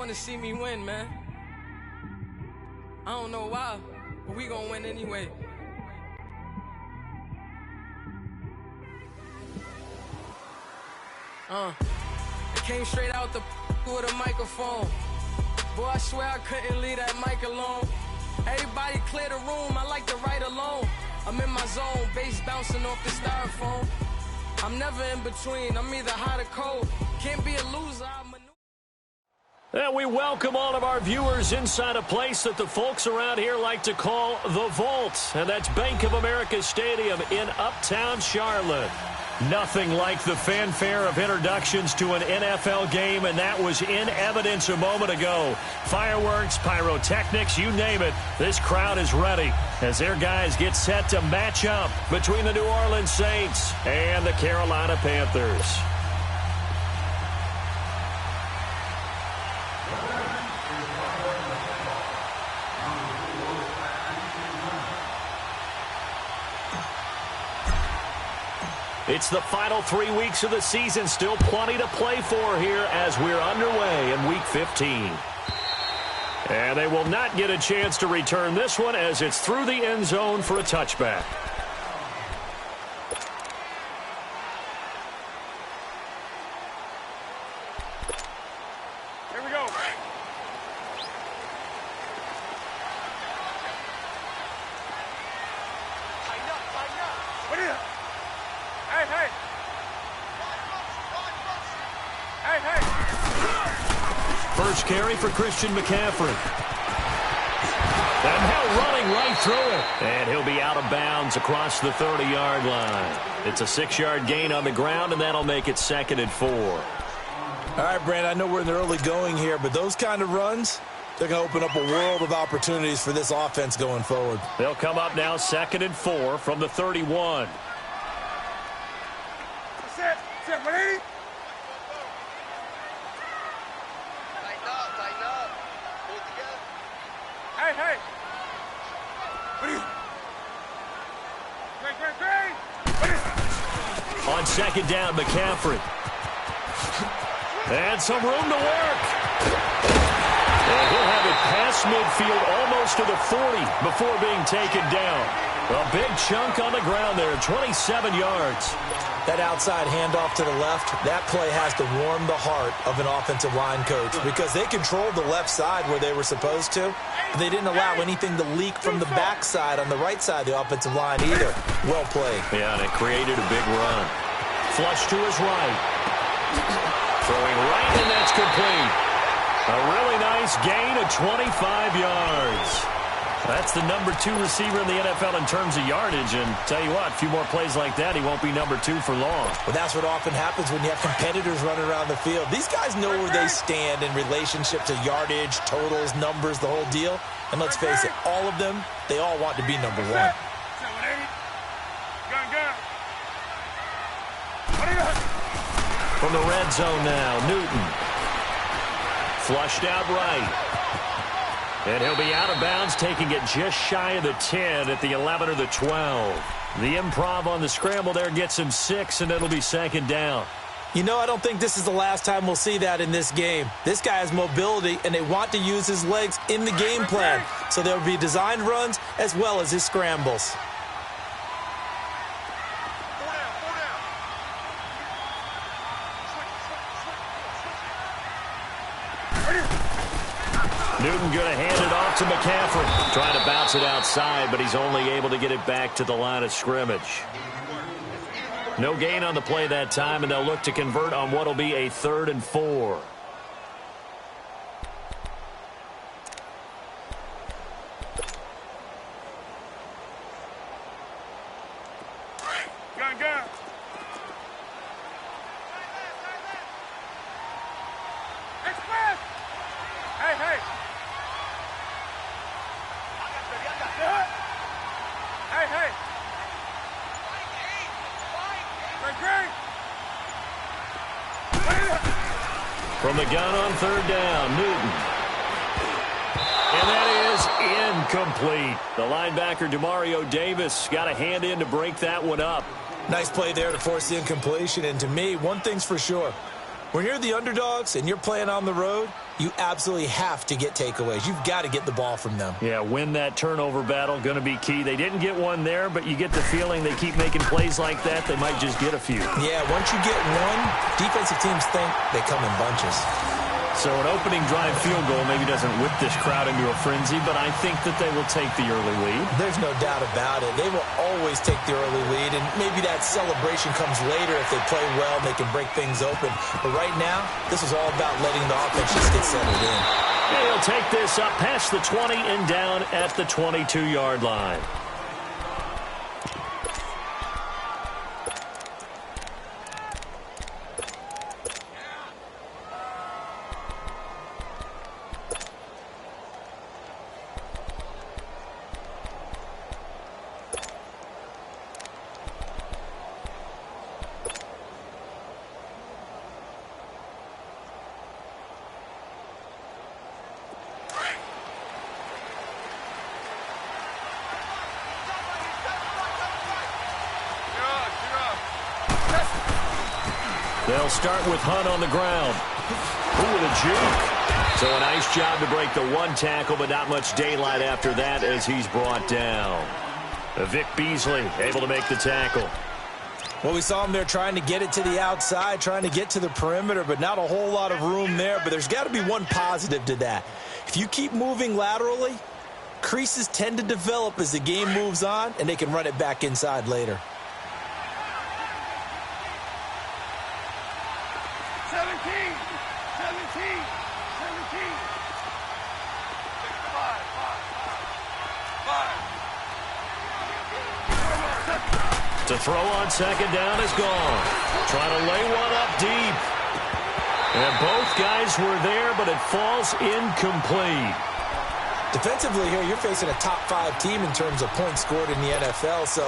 want to see me win, man. I don't know why, but we gonna win anyway. I came straight out the with a microphone. Boy, I swear I couldn't leave that mic alone. Everybody clear the room, I like to write alone. I'm in my zone, bass bouncing off the styrofoam. I'm never in between, I'm either hot or cold. Can't be a loser, And we welcome all of our viewers inside a place that the folks around here like to call the Vault. And that's Bank of America Stadium in Uptown Charlotte. Nothing like the fanfare of introductions to an NFL game, and that was in evidence a moment ago. Fireworks, pyrotechnics, you name it. This crowd is ready as their guys get set to match up between the New Orleans Saints and the Carolina Panthers. It's the final 3 weeks of the season. Still plenty to play for here as we're underway in Week 15. And they will not get a chance to return this one as it's through the end zone for a touchback. Here we go. Tighten up. What is it? Hey. First carry for Christian McCaffrey. And now running right through it. And he'll be out of bounds across the 30-yard line. It's a 6-yard gain on the ground, and that'll make it 2nd and 4. All right, Brandon, I know we're in the early going here, but those kind of runs, they're going to open up a world of opportunities for this offense going forward. They'll come up now 2nd and 4 from the 31. Set, ready? Tighten up. Pull it together. Hey. What is it? Great. On 2nd down, McCaffrey. And some room to work. And he'll have it past midfield almost to the 40 before being taken down. A big chunk on the ground there, 27 yards. That outside handoff to the left, that play has to warm the heart of an offensive line coach because they controlled the left side where they were supposed to. But they didn't allow anything to leak from the backside on the right side of the offensive line either. Well played. Yeah, and it created a big run. Flush to his right. Throwing right, and that's complete. A really nice gain of 25 yards. That's the number 2 receiver in the NFL in terms of yardage. And tell you what, a few more plays like that, he won't be number 2 for long. Well, that's what often happens when you have competitors running around the field. These guys know where they stand in relationship to yardage, totals, numbers, the whole deal. And let's face it, all of them, they all want to be number 1. From the red zone now, Newton. Flushed out right. And he'll be out of bounds, taking it just shy of the 10 at the 11 or the 12. The improv on the scramble there gets him 6, and it'll be 2nd down. You know, I don't think this is the last time we'll see that in this game. This guy has mobility, and they want to use his legs in the game plan. So there will be designed runs as well as his scrambles. Newton going to hand it off to McCaffrey. Trying to bounce it outside, but he's only able to get it back to the line of scrimmage. No gain on the play that time, and they'll look to convert on what will be a 3rd and 4. Gun. Express! Hey. Hey. Great. From the gun on 3rd down, Newton. And that is incomplete. The linebacker, Demario Davis, got a hand in to break that one up. Nice play there to force the incompletion. And to me, one thing's for sure. When you're the underdogs and you're playing on the road, you absolutely have to get takeaways. You've got to get the ball from them. Yeah, win that turnover battle, going to be key. They didn't get one there, but you get the feeling they keep making plays like that, they might just get a few. Yeah, once you get one, defensive teams think they come in bunches. So an opening drive field goal maybe doesn't whip this crowd into a frenzy, but I think that they will take the early lead. There's no doubt about it. They will always take the early lead, and maybe that celebration comes later if they play well and they can break things open. But right now, this is all about letting the offense just get settled in. And he'll take this up past the 20 and down at the 22-yard line. They'll start with Hunt on the ground. Ooh, with a juke. So a nice job to break the one tackle, but not much daylight after that as he's brought down. Vic Beasley able to make the tackle. Well, we saw him there trying to get it to the outside, trying to get to the perimeter, but not a whole lot of room there. But there's got to be one positive to that. If you keep moving laterally, creases tend to develop as the game moves on, and they can run it back inside later. 17. To throw on second down is gone. Trying to lay one up deep. And both guys were there, but it falls incomplete. Defensively here, you're facing a top 5 team in terms of points scored in the NFL. So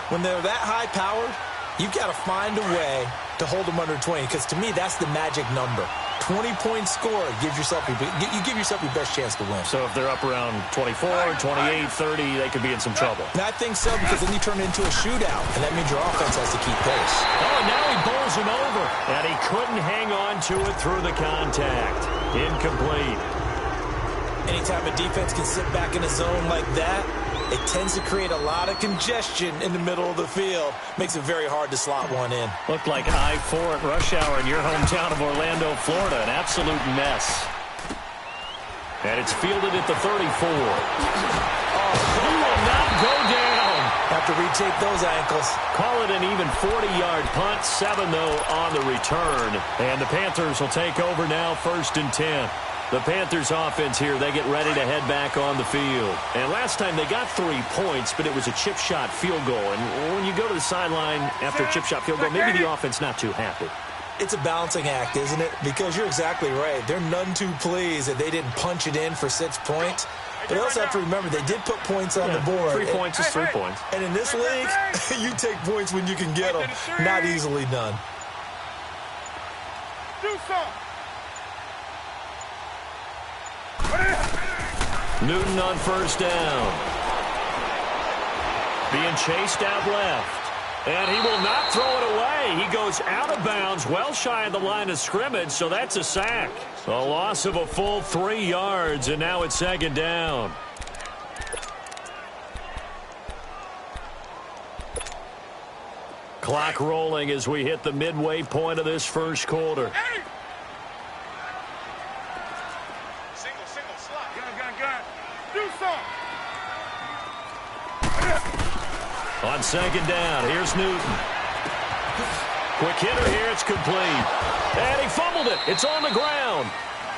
when they're that high powered, you've got to find a way to hold them under 20, because to me, that's the magic number. 20-point score gives yourself you give yourself your best chance to win. So if they're up around 24, 28, 30, they could be in some trouble. And I think so, because then you turn it into a shootout, and that means your offense has to keep pace. Oh, and now he bowls him over, and he couldn't hang on to it through the contact. Incomplete. Anytime a defense can sit back in a zone like that, it tends to create a lot of congestion in the middle of the field. Makes it very hard to slot one in. Looked like I-4 at rush hour in your hometown of Orlando, Florida. An absolute mess. And it's fielded at the 34. Oh, he will not go down. Have to retape those ankles. Call it an even 40-yard punt. 7, though, on the return. And the Panthers will take over now, 1st and 10. The Panthers offense here, they get ready to head back on the field. And last time they got 3 points, but it was a chip shot field goal. And when you go to the sideline after a chip shot field goal, maybe the offense not too happy. It's a balancing act, isn't it? Because you're exactly right. They're none too pleased that they didn't punch it in for 6 points. But they also have to remember they did put points on the board. 3 points is 3 points. And in this league, you take points when you can get them. Not easily done. Do something. Newton on 1st down. Being chased out left. And he will not throw it away. He goes out of bounds, well shy of the line of scrimmage, so that's a sack. A loss of a full 3 yards, and now it's 2nd down. Clock rolling as we hit the midway point of this first quarter. On 2nd down, here's Newton. Quick hitter here, it's complete. And he fumbled it. It's on the ground.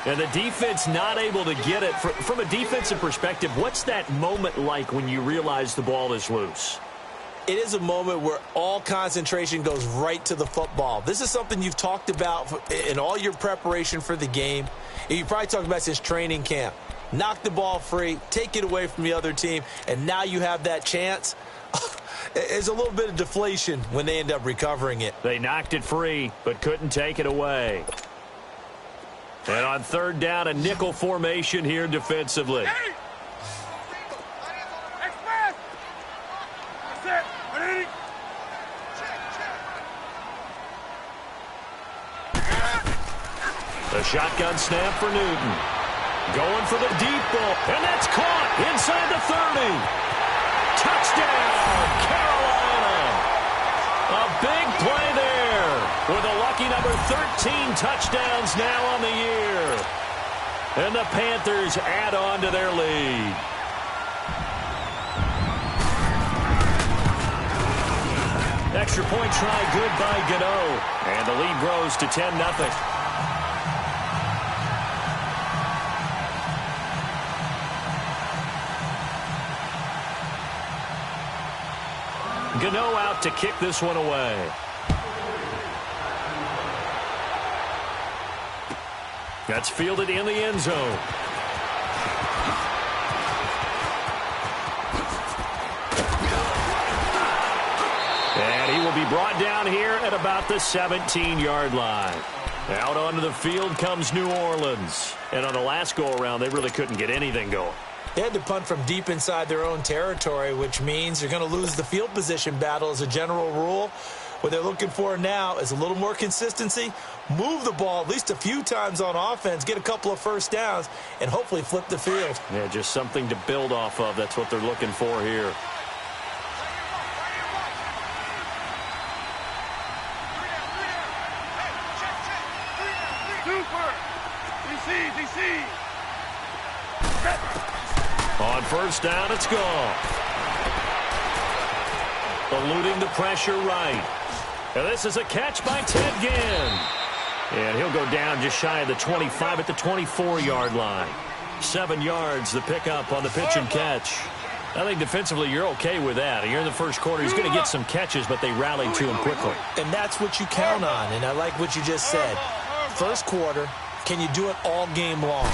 And the defense not able to get it. From a defensive perspective, what's that moment like when you realize the ball is loose? It is a moment where all concentration goes right to the football. This is something you've talked about in all your preparation for the game. And you probably talked about since training camp. Knock the ball free, take it away from the other team, and now you have that chance. There's a little bit of deflation when they end up recovering it. They knocked it free, but couldn't take it away. And on 3rd down, a nickel formation here defensively. The shotgun snap for Newton. Going for the deep ball, and that's caught inside the 30. Touchdown, Carolina. A big play there with a lucky number 13 touchdowns now on the year. And the Panthers add on to their lead. Extra point try good by Gano. And the lead grows to 10-0. Gano out to kick this one away. That's fielded in the end zone. And he will be brought down here at about the 17-yard line. Out onto the field comes New Orleans. And on the last go-around, they really couldn't get anything going. They had to punt from deep inside their own territory, which means you're going to lose the field position battle as a general rule. What they're looking for now is a little more consistency, move the ball at least a few times on offense, get a couple of first downs, and hopefully flip the field. Yeah, just something to build off of. That's what they're looking for here. On first down, it's gone. Eluding the pressure right. And this is a catch by Ted Ginn. And he'll go down just shy of the 25 at the 24-yard line. 7 yards, the pickup on the pitch and catch. I think defensively you're okay with that. Here in the first quarter, he's going to get some catches, but they rallied to him quickly. And that's what you count on, and I like what you just said. First quarter, can you do it all game long?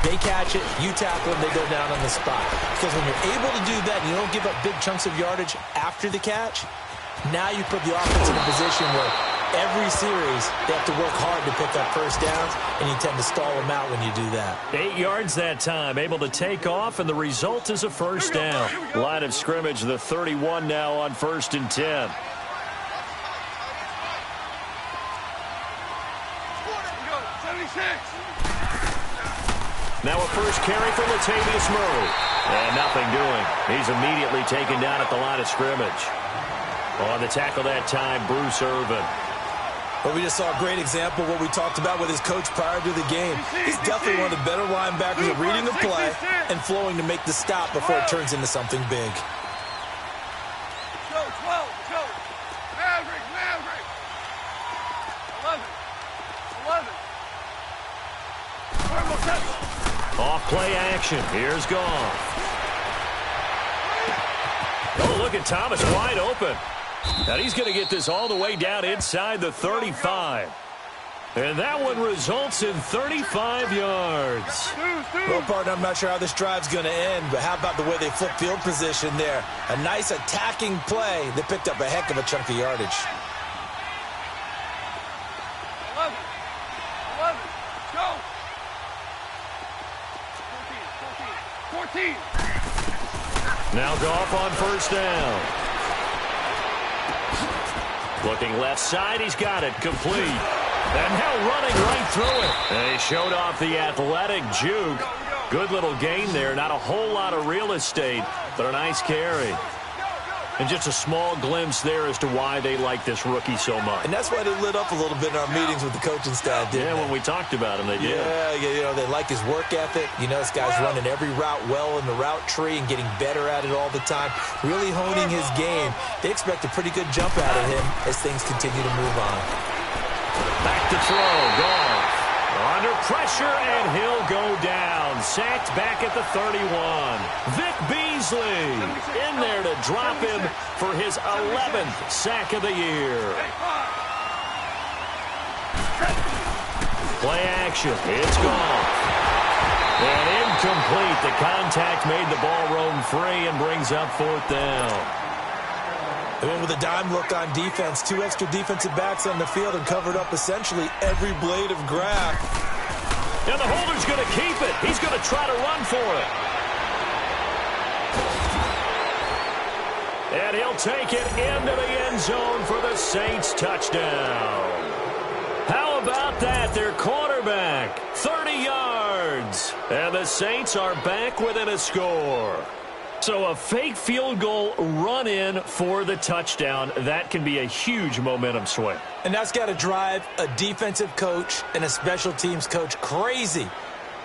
They catch it, you tackle them, they go down on the spot. Because when you're able to do that and you don't give up big chunks of yardage after the catch, now you put the offense in a position where every series they have to work hard to pick up first downs, and you tend to stall them out when you do that. 8 yards that time, able to take off, and the result is a first down. Line of scrimmage, the 31 now on 1st and 10. Now a first carry for Latavius Murray. And nothing doing. He's immediately taken down at the line of scrimmage. On the tackle that time, Bruce Irvin. Well, we just saw a great example of what we talked about with his coach prior to the game. He's definitely one of the better linebackers at reading the play and flowing to make the stop before it turns into something big. Go, 12, go. Maverick. 11. Off play action. Here's Goff. Oh, look at Thomas wide open. And he's going to get this all the way down inside the 35. And that one results in 35 yards. Well, partner, I'm not sure how this drive's going to end, but how about the way they flip field position there? A nice attacking play that picked up a heck of a chunk of yardage. 11, go. 14. Now Goff on first down. Looking left side, he's got it, complete. And now running right through it. And he showed off the athletic juke. Good little gain there, not a whole lot of real estate, but a nice carry. And just a small glimpse there as to why they like this rookie so much. And that's why they lit up a little bit in our meetings with the coaching staff, didn't they? When we talked about him, they did. Yeah, you know, they like his work ethic. You know, this guy's running every route well in the route tree and getting better at it all the time, really honing his game. They expect a pretty good jump out of him as things continue to move on. Back to throw, Goff. Under pressure, and he'll go down. Sacked back at the 31. Vic Beasley in there to drop him for his 11th sack of the year. Play action. It's gone. And incomplete. The contact made the ball roam free and brings up 4th down. They went with a dime look on defense. 2 extra defensive backs on the field and covered up essentially every blade of grass. And the holder's going to keep it. He's going to try to run for it. And he'll take it into the end zone for the Saints touchdown. How about that? Their quarterback, 30 yards. And the Saints are back within a score. So a fake field goal run in for the touchdown. That can be a huge momentum swing. And that's got to drive a defensive coach and a special teams coach crazy.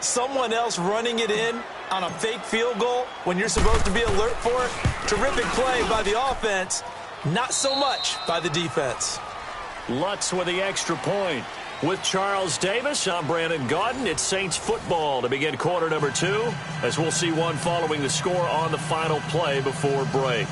Someone else running it in on a fake field goal when you're supposed to be alert for it. Terrific play by the offense. Not so much by the defense. Lutz with the extra point. With Charles Davis, I'm Brandon Gaudin. It's Saints football to begin quarter number 2, as we'll see one following the score on the final play before break.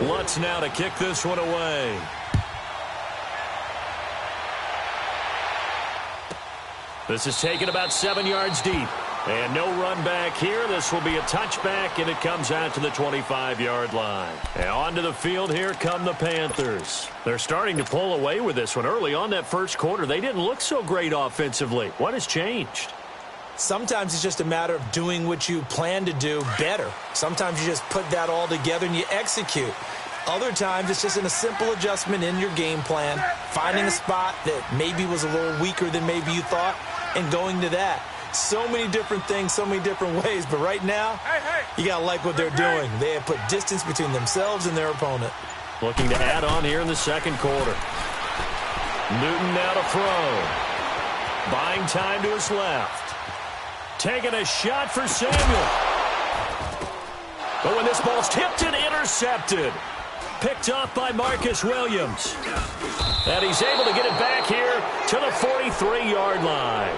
Lutz now to kick this one away. This is taken about 7 yards deep. And no run back here. This will be a touchback, and it comes out to the 25-yard line. And onto the field here come the Panthers. They're starting to pull away with this one. Early on that first quarter, they didn't look so great offensively. What has changed? Sometimes it's just a matter of doing what you plan to do better. Sometimes you just put that all together and you execute. Other times it's just in a simple adjustment in your game plan, finding a spot that maybe was a little weaker than maybe you thought, and going to that. So many different things, so many different ways, but right now, you got to like what they're doing. They have put distance between themselves and their opponent. Looking to add on here in the second quarter. Newton now to throw. Buying time to his left. Taking a shot for Samuel. But when this ball's tipped and intercepted. Picked off by Marcus Williams. And he's able to get it back here to the 43-yard line.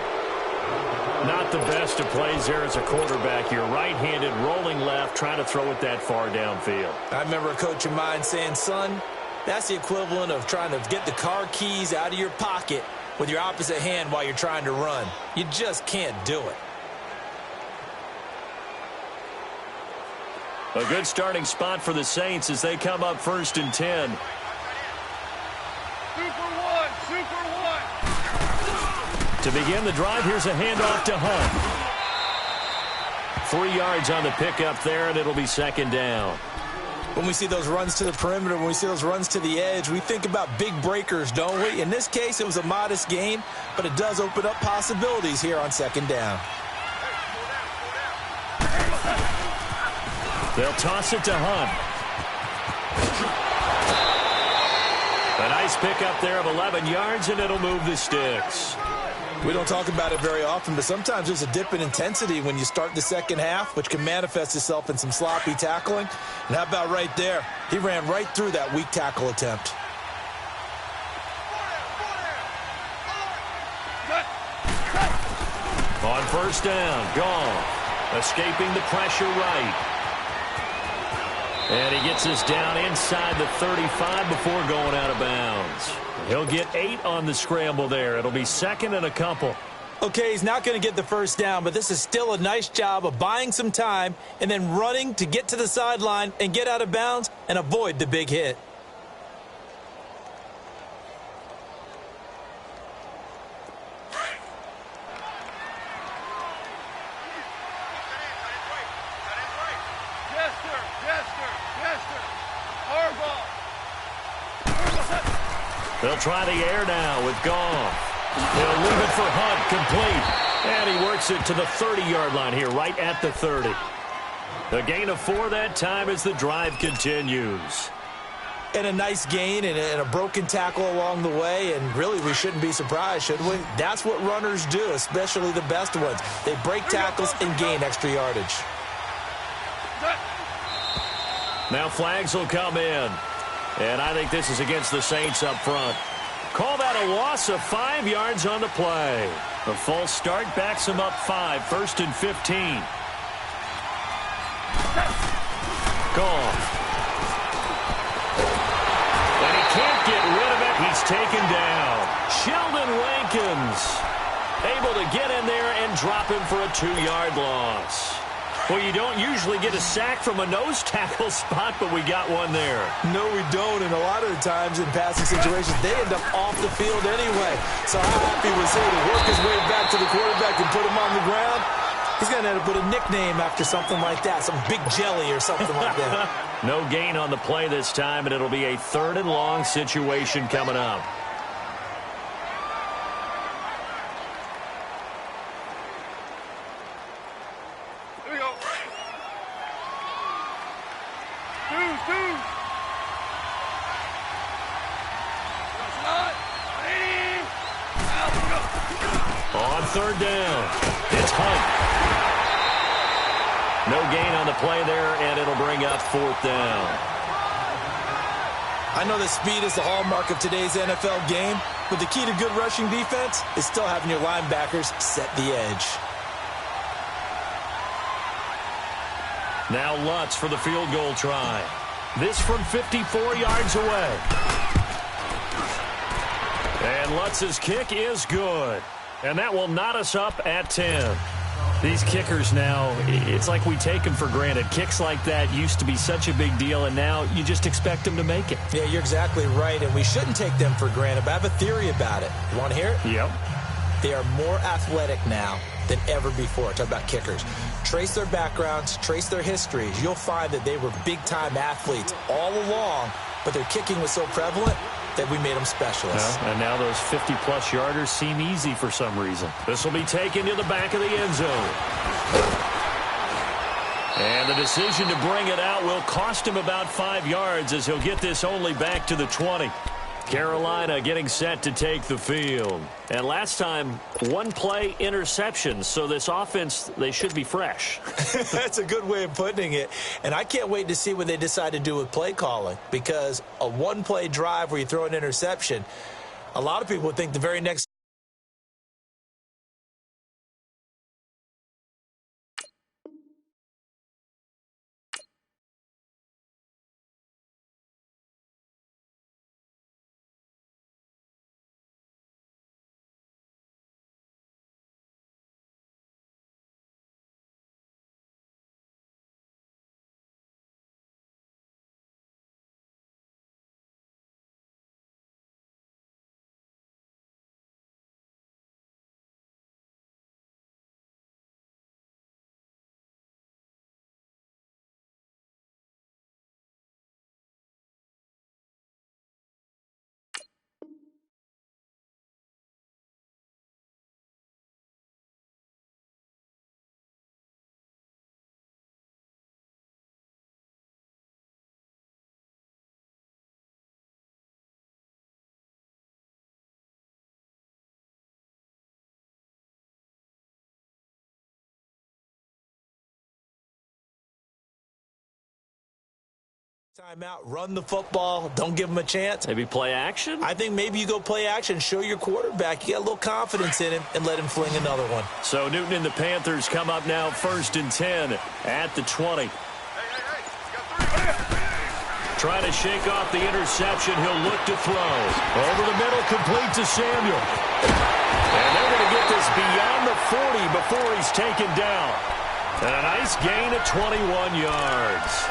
Not the best of plays there as a quarterback. You're right-handed, rolling left, trying to throw it that far downfield. I remember a coach of mine saying, son, that's the equivalent of trying to get the car keys out of your pocket with your opposite hand while you're trying to run. You just can't do it. A good starting spot for the Saints as they come up 1st and 10. Super one. To begin the drive, here's a handoff to Hunt. 3 yards on the pickup there, and it'll be 2nd down. When we see those runs to the perimeter, when we see those runs to the edge, we think about big breakers, don't we? In this case, it was a modest gain, but it does open up possibilities here on 2nd down. They'll toss it to Hunt. A nice pickup there of 11 yards, and it'll move the sticks. We don't talk about it very often, but sometimes there's a dip in intensity when you start the second half, which can manifest itself in some sloppy tackling. And how about right there? He ran right through that weak tackle attempt. On 1st down, Goff escaping the pressure right. And he gets us down inside the 35 before going out of bounds. He'll get 8 on the scramble there. It'll be 2nd and a couple. Okay, he's not going to get the 1st down, but this is still a nice job of buying some time and then running to get to the sideline and get out of bounds and avoid the big hit. They'll try the air now with Goff. They'll leave it for Hunt, complete. And he works it to the 30-yard line here, right at the 30. The gain of 4 that time as the drive continues. And a nice gain and a broken tackle along the way, and really we shouldn't be surprised, should we? That's what runners do, especially the best ones. They break tackles and gain extra yardage. Now flags will come in. And I think this is against the Saints up front. Call that a loss of 5 yards on the play. The false start backs him up 5, 1st and 15. Goff. And he can't get rid of it. He's taken down. Sheldon Rankins able to get in there and drop him for a 2-yard loss. Well, you don't usually get a sack from a nose tackle spot, but we got one there. No, we don't, and a lot of the times in passing situations, they end up off the field anyway. So how happy was he to work his way back to the quarterback and put him on the ground? He's going to have to put a nickname after something like that, some big jelly or something like that. No gain on the play this time, and it'll be a 3rd and long situation coming up. On 3rd down, it's Hunt. No gain on the play there, and it'll bring up 4th down. I know that speed is the hallmark of today's NFL game, but the key to good rushing defense is still having your linebackers set the edge. Now Lutz for the field goal try. This from 54 yards away. And Lutz's kick is good. And that will knot us up at 10. These kickers now, it's like we take them for granted. Kicks like that used to be such a big deal, and now you just expect them to make it. Yeah, you're exactly right, and we shouldn't take them for granted, but I have a theory about it. You want to hear it? Yep. They are more athletic now than ever before. Talk about kickers. Trace their backgrounds, trace their histories. You'll find that they were big-time athletes all along, but their kicking was so prevalent that we made them specialists. Yeah, and now those 50-plus yarders seem easy for some reason. This will be taken to the back of the end zone. And the decision to bring it out will cost him about 5 yards as he'll get this only back to the 20. Carolina getting set to take the field. And last time, 1 play interception, so this offense, they should be fresh. That's a good way of putting it. And I can't wait to see what they decide to do with play calling, because a 1-play drive where you throw an interception, a lot of people would think the very next timeout, run the football, don't give them a chance. Maybe play action? I think maybe you go play action, show your quarterback you got a little confidence in him, and let him fling another one. So Newton and the Panthers come up now 1st and 10 at the 20. Trying to shake off the interception. He'll look to throw. Over the middle, complete to Samuel. And they're going to get this beyond the 40 before he's taken down. And a nice gain of 21 yards.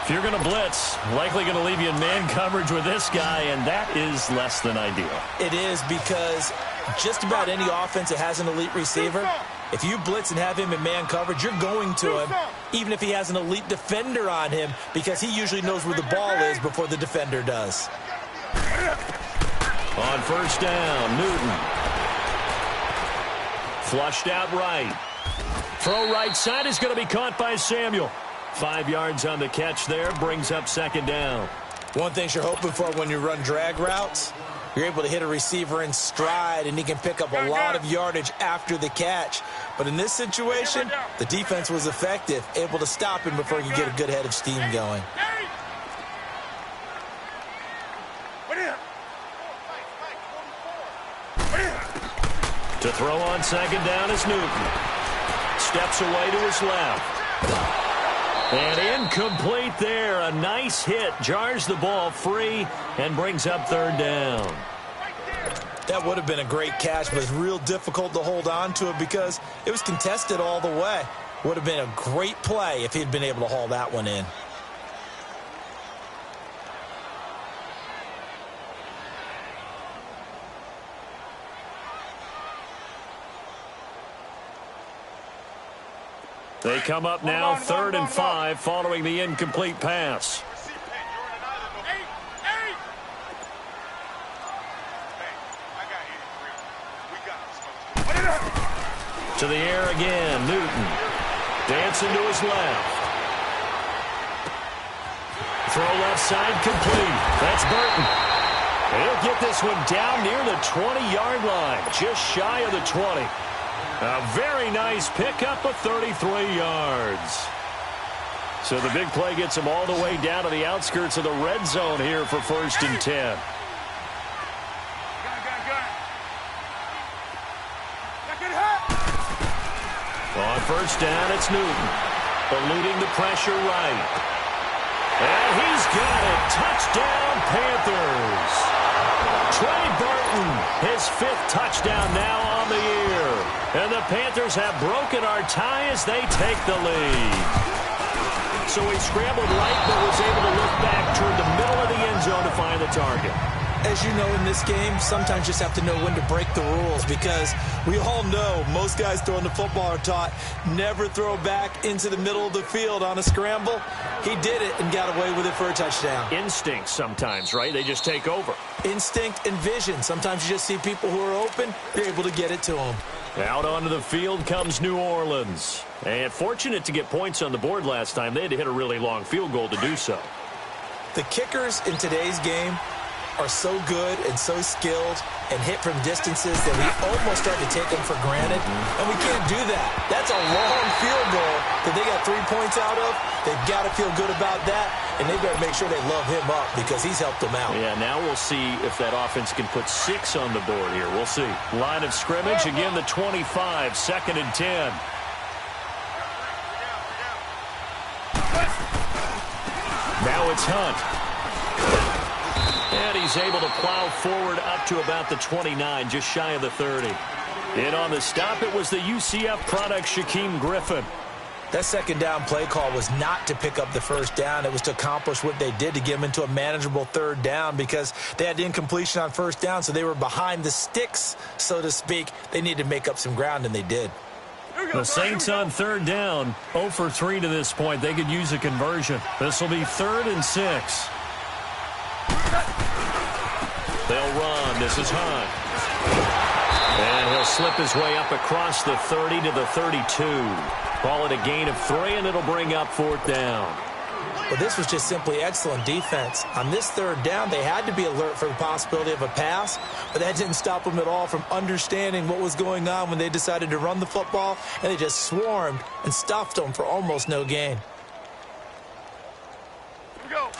If you're going to blitz, likely going to leave you in man coverage with this guy, and that is less than ideal. It is, because just about any offense that has an elite receiver, if you blitz and have him in man coverage, you're going to him, even if he has an elite defender on him, because he usually knows where the ball is before the defender does. On 1st down, Newton. Flushed out right. Throw right side is going to be caught by Samuel. 5 yards on the catch there, brings up 2nd down. One thing you're hoping for when you run drag routes, you're able to hit a receiver in stride, and he can pick up a lot of yardage after the catch. But in this situation, the defense was effective, able to stop him before he could get a good head of steam going. To throw on 2nd down is Newton. Steps away to his left. And incomplete there. A nice hit. Jars the ball free and brings up 3rd down. That would have been a great catch, but it's real difficult to hold on to it because it was contested all the way. Would have been a great play if he'd been able to haul that one in. They come up now, 3rd and 5, following the incomplete pass. To the air again, Newton. Dancing to his left. Throw left side, complete. That's Burton. He'll get this one down near the 20-yard line, just shy of the 20. A very nice pickup of 33 yards. So the big play gets him all the way down to the outskirts of the red zone here for 1st and 10. On 1st down, it's Newton. Eluding the pressure right. And he's got it. Touchdown, Panthers. Trey Burton, his 5th touchdown now on the year. And the Panthers have broken our tie as they take the lead. So he scrambled right, but was able to look back toward the middle of the end zone to find the target. As you know, in this game, sometimes you just have to know when to break the rules, because we all know most guys throwing the football are taught never throw back into the middle of the field on a scramble. He did it and got away with it for a touchdown. Instinct sometimes, right? They just take over. Instinct and vision. Sometimes you just see people who are open, you're able to get it to them. Out onto the field comes New Orleans. And fortunate to get points on the board last time. They had to hit a really long field goal to do so. The kickers in today's game are so good and so skilled and hit from distances that we almost start to take them for granted, and we can't do that. That's a long field goal that they got 3 points out of. They've got to feel good about that, and they better make sure they love him up because he's helped them out. Yeah, now we'll see if that offense can put 6 on the board here. We'll see. Line of scrimmage, again the 25, 2nd and 10. Now it's Hunt. And he's able to plow forward up to about the 29, just shy of the 30. And on the stop, it was the UCF product, Shaquem Griffin. That 2nd down play call was not to pick up the 1st down. It was to accomplish what they did, to get them into a manageable 3rd down, because they had incompletion on 1st down, so they were behind the sticks, so to speak. They needed to make up some ground, and they did. The Saints on 3rd down, 0 for 3 to this point. They could use a conversion. This will be 3rd and 6. They'll run. This is Hunt. And he'll slip his way up across the 30 to the 32. Call it a gain of 3, and it'll bring up 4th down. Well, this was just simply excellent defense. On this 3rd down, they had to be alert for the possibility of a pass, but that didn't stop them at all from understanding what was going on when they decided to run the football, and they just swarmed and stuffed them for almost no gain. Here we go.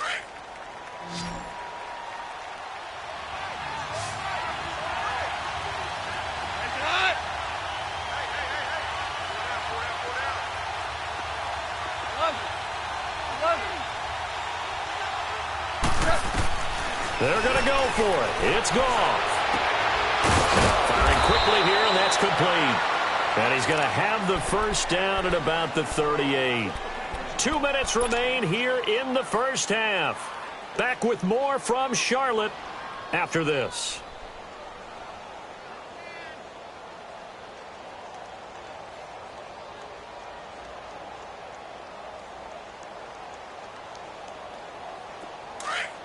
They're going to go for it. It's Goff. Firing quickly here, and that's complete. And he's going to have the 1st down at about the 38. 2 minutes remain here in the 1st half. Back with more from Charlotte after this.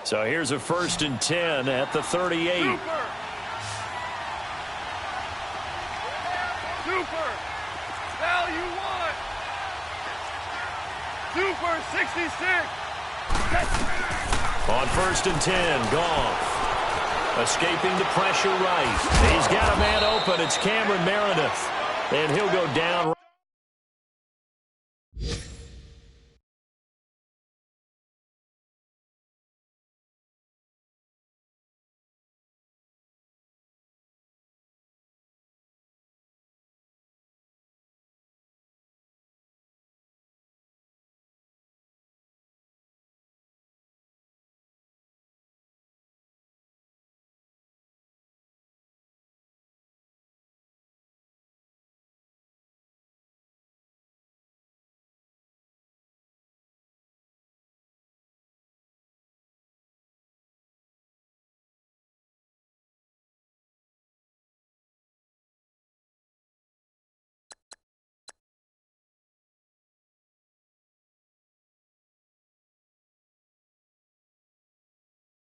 So here's a 1st and 10 at the 38. Super. Now you want. Super 66. On 1st and 10, Goff. Escaping the pressure right. He's got a man open. It's Cameron Meredith. And he'll go down.